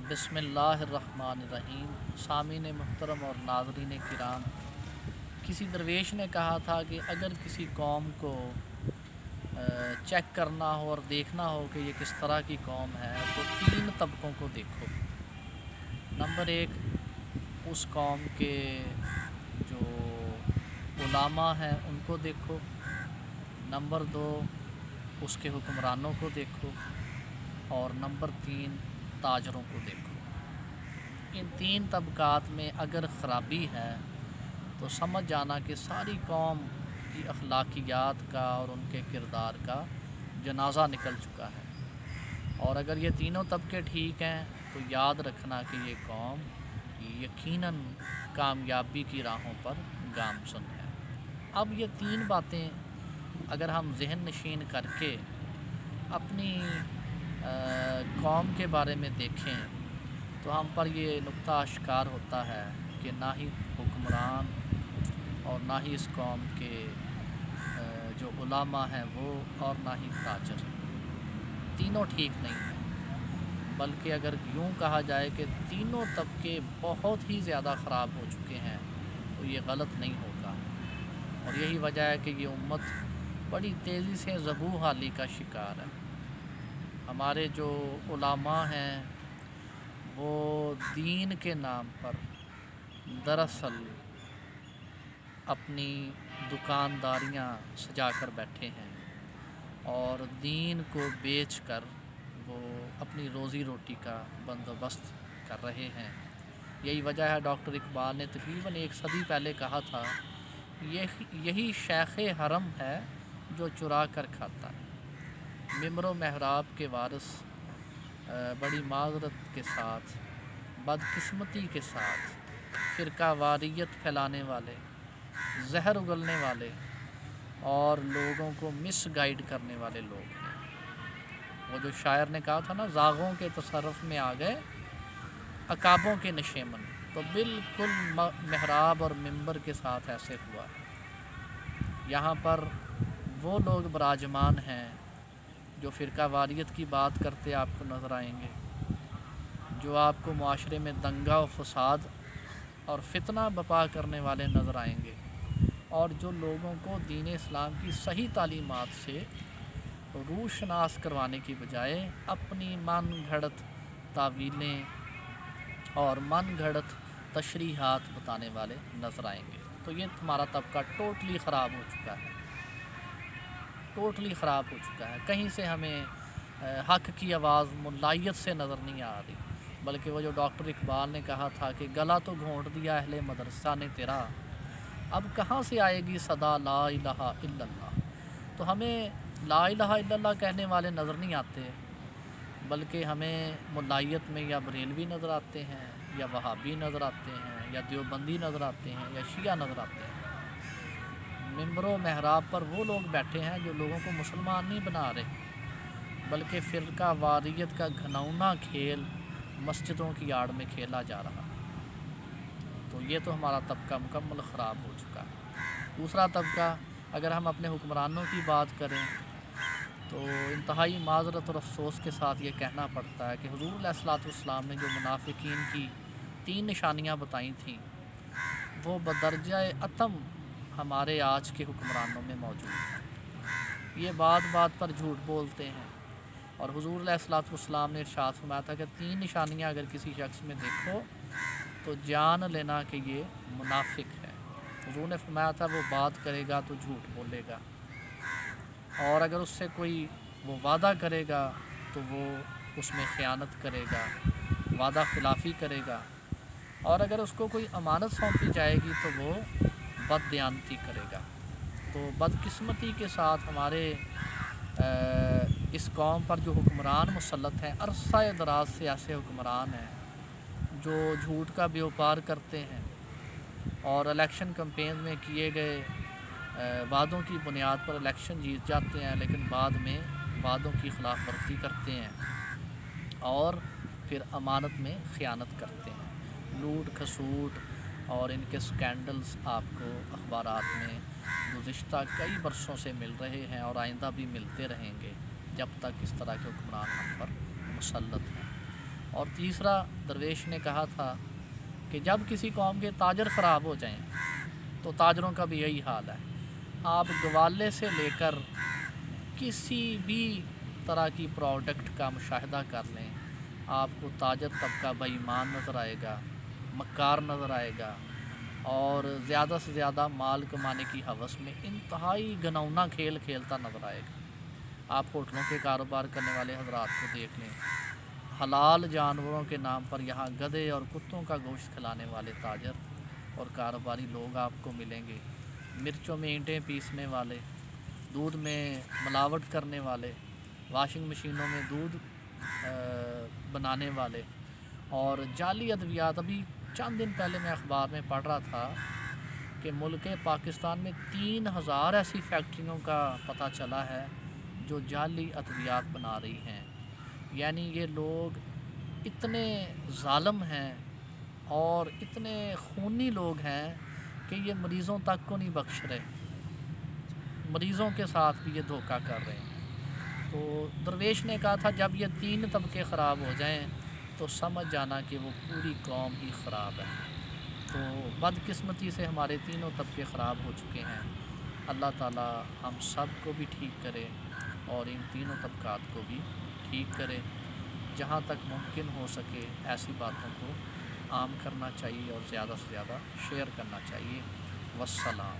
بسم اللہ الرحمن الرحیم۔ سامعین محترم اور ناظرین کرام، کسی درویش نے کہا تھا کہ اگر کسی قوم کو چیک کرنا ہو اور دیکھنا ہو کہ یہ کس طرح کی قوم ہے تو 3 طبقوں کو دیکھو۔ نمبر 1، اس قوم کے جو علماء ہیں ان کو دیکھو۔ نمبر 2، اس کے حکمرانوں کو دیکھو۔ اور نمبر 3، تاجروں کو دیکھو۔ ان 3 طبقات میں اگر خرابی ہے تو سمجھ جانا کہ ساری قوم کی اخلاقیات کا اور ان کے کردار کا جنازہ نکل چکا ہے۔ اور اگر یہ تینوں طبقے ٹھیک ہیں تو یاد رکھنا کہ یہ قوم یقیناً کامیابی کی راہوں پر گامزن ہے۔ اب یہ 3 باتیں اگر ہم ذہن نشین کر کے اپنی قوم کے بارے میں دیکھیں تو ہم پر یہ نقطہ اشکار ہوتا ہے کہ نہ ہی حکمران اور نہ ہی اس قوم کے جو علماء ہیں وہ اور نہ ہی تاجر، تینوں ٹھیک نہیں ہیں۔ بلکہ اگر یوں کہا جائے کہ تینوں طبقے بہت ہی زیادہ خراب ہو چکے ہیں تو یہ غلط نہیں ہوگا۔ اور یہی وجہ ہے کہ یہ امت بڑی تیزی سے ذبح حالی کا شکار ہے۔ ہمارے جو علماء ہیں وہ دین کے نام پر دراصل اپنی دکانداریاں سجا کر بیٹھے ہیں اور دین کو بیچ کر وہ اپنی روزی روٹی کا بندوبست کر رہے ہیں۔ یہی وجہ ہے ڈاکٹر اقبال نے تقریباً 1 صدی پہلے کہا تھا، یہی شیخ حرم ہے جو چرا کر کھاتا ہے۔ ممبر و محراب کے وارث بڑی معذرت کے ساتھ، بدقسمتی کے ساتھ فرقہ واریت پھیلانے والے، زہر اگلنے والے اور لوگوں کو مس گائیڈ کرنے والے لوگ ہیں۔ وہ جو شاعر نے کہا تھا نا، زاغوں کے تصرف میں آ گئے عقابوں کے نشیمن، تو بالکل محراب اور ممبر کے ساتھ ایسے ہوا۔ یہاں پر وہ لوگ براجمان ہیں جو فرقہ واریت کی بات کرتے آپ کو نظر آئیں گے، جو آپ کو معاشرے میں دنگا و فساد اور فتنہ بپا کرنے والے نظر آئیں گے، اور جو لوگوں کو دین اسلام کی صحیح تعلیمات سے روشناس کروانے کی بجائے اپنی من گھڑت تعویلیں اور من گھڑت تشریحات بتانے والے نظر آئیں گے۔ تو یہ تمہارا طبقہ ٹوٹلی خراب ہو چکا ہے، ٹوٹلی خراب ہو چکا ہے۔ کہیں سے ہمیں حق کی آواز ملائیت سے نظر نہیں آ رہی، بلکہ وہ جو ڈاکٹر اقبال نے کہا تھا کہ گلا تو گھونٹ دیا اہل مدرسہ نے تیرا، اب کہاں سے آئے گی صدا لا الہ الا اللہ۔ تو ہمیں لا الہ الا اللہ کہنے والے نظر نہیں آتے، بلکہ ہمیں ملائیت میں یا بریلوی نظر آتے ہیں، یا وہابی نظر آتے ہیں، یا دیوبندی نظر آتے ہیں، یا شیعہ نظر آتے ہیں۔ ممبر و محراب پر وہ لوگ بیٹھے ہیں جو لوگوں کو مسلمان نہیں بنا رہے، بلکہ فرقہ واریت کا گھناؤنا کھیل مسجدوں کی آڑ میں کھیلا جا رہا۔ تو یہ تو ہمارا طبقہ مکمل خراب ہو چکا ہے۔ دوسرا طبقہ، اگر ہم اپنے حکمرانوں کی بات کریں تو انتہائی معذرت اور افسوس کے ساتھ یہ کہنا پڑتا ہے کہ حضور علیہ الصلوۃ والسلام نے جو منافقین کی 3 نشانیاں بتائی تھیں وہ بدرجہ اتم ہمارے آج کے حکمرانوں میں موجود ہیں۔ یہ بات بات پر جھوٹ بولتے ہیں، اور حضور علیہ الصلوۃ والسلام نے ارشاد فرمایا تھا کہ 3 نشانیاں اگر کسی شخص میں دیکھو تو جان لینا کہ یہ منافق ہے۔ حضور نے فرمایا تھا وہ بات کرے گا تو جھوٹ بولے گا، اور اگر اس سے کوئی وہ وعدہ کرے گا تو وہ اس میں خیانت کرے گا، وعدہ خلافی کرے گا، اور اگر اس کو کوئی امانت سونپی جائے گی تو وہ بددیانتی کرے گا۔ تو بدقسمتی کے ساتھ ہمارے اس قوم پر جو حکمران مسلط ہیں، عرصہ دراز سے ایسے حکمران ہیں جو جھوٹ کا بیوپار کرتے ہیں اور الیکشن کمپین میں کیے گئے وعدوں کی بنیاد پر الیکشن جیت جاتے ہیں، لیکن بعد میں وعدوں کی خلاف ورزی کرتے ہیں اور پھر امانت میں خیانت کرتے ہیں۔ لوٹ کھسوٹ اور ان کے سکینڈلز آپ کو اخبارات میں گزشتہ کئی برسوں سے مل رہے ہیں اور آئندہ بھی ملتے رہیں گے جب تک اس طرح کے حکمران ہم پر مسلط ہیں۔ اور تیسرا درویش نے کہا تھا کہ جب کسی قوم کے تاجر خراب ہو جائیں تو تاجروں کا بھی یہی حال ہے. آپ گوالے سے لے کر کسی بھی طرح کی پروڈکٹ کا مشاہدہ کر لیں، آپ کو تاجر طبقہ بے ایمان نظر آئے گا، مکار نظر آئے گا، اور زیادہ سے زیادہ مال کمانے کی ہوس میں انتہائی گھناؤنا کھیل کھیلتا نظر آئے گا. آپ ہوٹلوں کے کاروبار کرنے والے حضرات کو دیکھ لیں، حلال جانوروں کے نام پر یہاں گدھے اور کتوں کا گوشت کھلانے والے تاجر اور کاروباری لوگ آپ کو ملیں گے. مرچوں میں اینٹیں پیسنے والے، دودھ میں ملاوٹ کرنے والے، واشنگ مشینوں میں دودھ بنانے والے، اور جعلی ادویات. ابھی چند دن پہلے میں اخبار میں پڑھ رہا تھا کہ ملک پاکستان میں 3000 ایسی فیکٹریوں کا پتہ چلا ہے جو جعلی ادویات بنا رہی ہیں. یعنی یہ لوگ اتنے ظالم ہیں اور اتنے خونی لوگ ہیں کہ یہ مریضوں تک کو نہیں بخش رہے، مریضوں کے ساتھ بھی یہ دھوکہ کر رہے ہیں. تو درویش نے کہا تھا جب یہ 3 طبقے خراب ہو جائیں تو سمجھ جانا کہ وہ پوری قوم ہی خراب ہے. تو بدقسمتی سے ہمارے تینوں طبقے خراب ہو چکے ہیں. اللہ تعالی ہم سب کو بھی ٹھیک کرے اور ان تینوں طبقات کو بھی ٹھیک کرے. جہاں تک ممکن ہو سکے ایسی باتوں کو عام کرنا چاہیے اور زیادہ سے زیادہ شیئر کرنا چاہیے. والسلام.